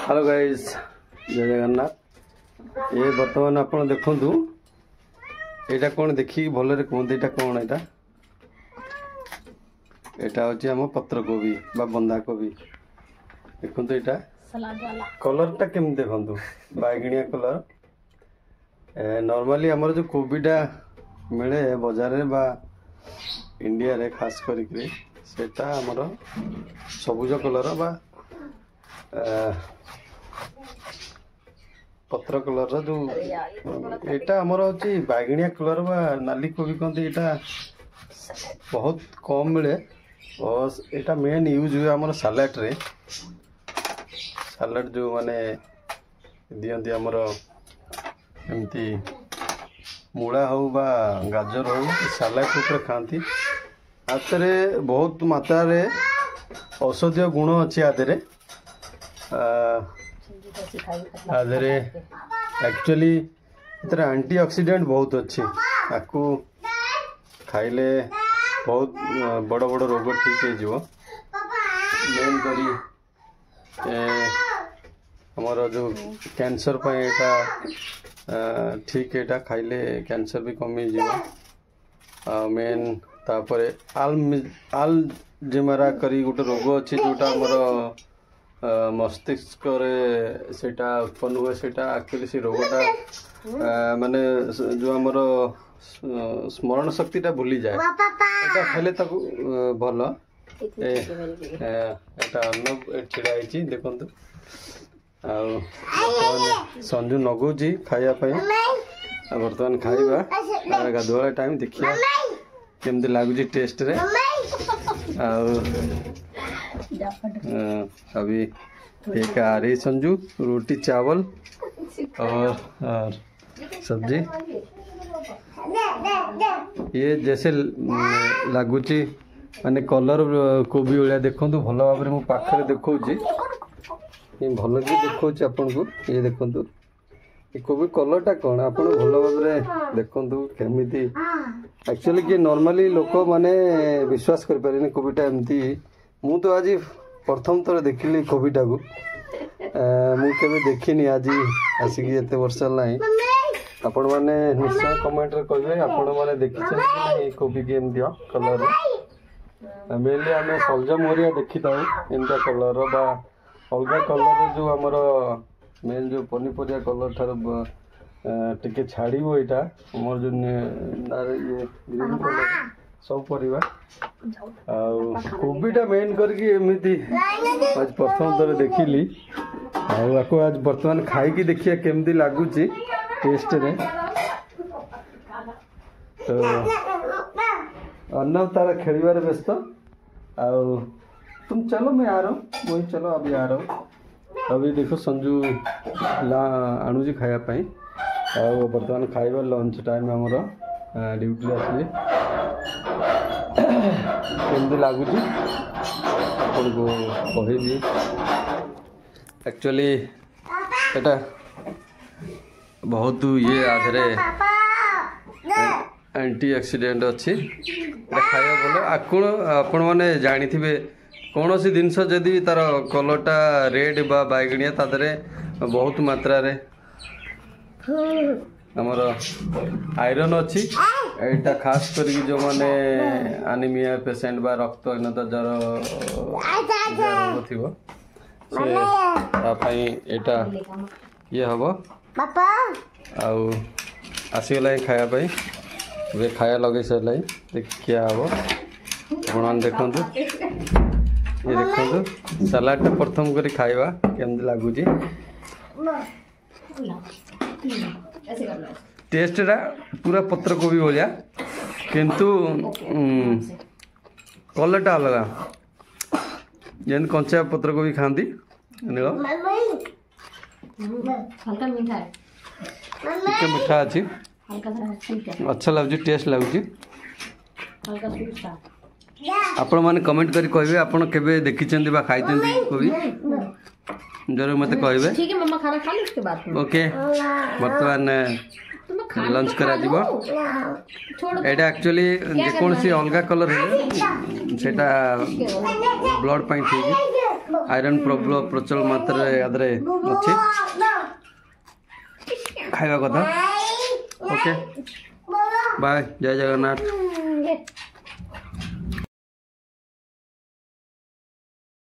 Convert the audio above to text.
Hello guys, जय जगन्नाथ। ये बर्तमान आप देखु यहाँ कौन देखिए भलरे कहते यहाँ कौन यहाँ यहाँ हूँ पत्रकोबी बा बंधाकोबी। देखु यहाँ कलरटा केमी देखु बैगणिया कलर। नॉर्मली आमर जो कोबीटा मिले बाजार में बा इंडिया रे खास करिक सेटा आमर सबुज कलर बा पत्र कलर जो एटा आमर होची बैगणिया कलर बा नाली कोबी कहते यहाँ बहुत कम मिले। बस एटा मेन यूज हुए आमर सालाड रे। सालाड जो माने दियंती आमर एमती मूला हो बा गाजर हो सालाड ऊपर खाती। आतरे बहुत मात्रा रे औषधीय गुण अच्छी आधे आधे एक्चुअली इतर एंटीऑक्सीडेंट बहुत अच्छी। आपको खाइले बहुत बड़ बड़ रोग ठीक हो। मेन करी हमारा जो कैंसर पर एटा ठीक एटा खाइले कैंसर भी कमी जीव। मेन तापरे आलजेमारा करी गोटे रोग अच्छी जोटा हमर मस्तिष्क रे सेटा उत्पन्न हुए। सेटा एक्चुअली से रोगटा माने जो हमर स्मरण शक्तिटा भूली जाए एटा खाइले ताकू भल। एटा अन्न छिड़ा होइछि देखंतु। आ संजू नगौची खाइबा बर्तमान खाइबा गाधुआ टाइम देखिए केमती लगुच टेस्ट रे। अभी एक आ रही संजू रोटी चावल और सब्जी। ये जैसे लगुच माने कलर कोबी भाया देखु भल भाव में पाखे देखा भल भी देखा आपन को। ये देखु कोबी कलरटा कौन आप भल भाव में देखु केमी एक्चुअली कि नॉर्मली लोक माने विश्वास कर पारे कोबीटा एमती। मु तो आज प्रथम थर देखिली कोबीटा को मुझे देखनी आज आसिक एत वर्ष है। आपण मैंने निश्चय कमेंट रे कहे आपण मैंने देखी कोबी की एमती कलर। मेनली आम सब्जा मोरिया देखी था एमता कलर बा अलग कलर जो आमर मेन जो पनीपरिया कलर ठार टिके छाड़ यहाँ मोर जो ये ग्रीन कलर सब परिवा कोबीटा मेन करके एमती आज प्रथम थर देखिली। आपको आज बर्तमान खाई देखिए केमती लगुच टेस्ट रे। तो अर्णव तार खेलिबार व्यस्त। तुम चलो मैं आ रहा हूँ वही चलो अभी आ रहा हूँ। अभी देखो संजू आणुची खायापाई बर्तमान खाइबा लंच टाइम आमर ड्यूटी आसली केमती लगुच आपको कहबी। एक्चुअली एटा बहुत ये आधे एंटी ऑक्सीडेंट अच्छी खाया भल। आपण मैंने जानी थे कौन सी जिनस जदि तार कलरटा रेड बा बैगणिया तादरे बहुत मात्रा रे हमर आयरन अच्छी। एटा खास करी जो माने एनीमिया पेशेंट बा रक्तहीनता जर रोग थी से एटा ये हम आउ आसीगला खायापाई वे खाया लगे सारे क्या हम आप देखु। ये देखु सलाडटा प्रथम करी खाइबा केमती लगुच टेस्टा पूरा पत्र कोबी भाया किंतु कलरटा अलग जेन कंचा पत्र कोबी खाती नील मीठा अच्छी अच्छा लगुच टेस्ट लगुच। आपण मैंने कमेंट करी कहे आपण केबे देखी खाई कोबी जरूर मत कहे। ओके बर्तमान लंच करा दिबो एटा एक्चुअली जे कोनसी अलगा कलर है सेटा ब्लड पाई ठीक आयरन प्रचुर मात्रा यादरे अच्छे खाଇବା କଥା ओके बाय जय जगन्नाथ।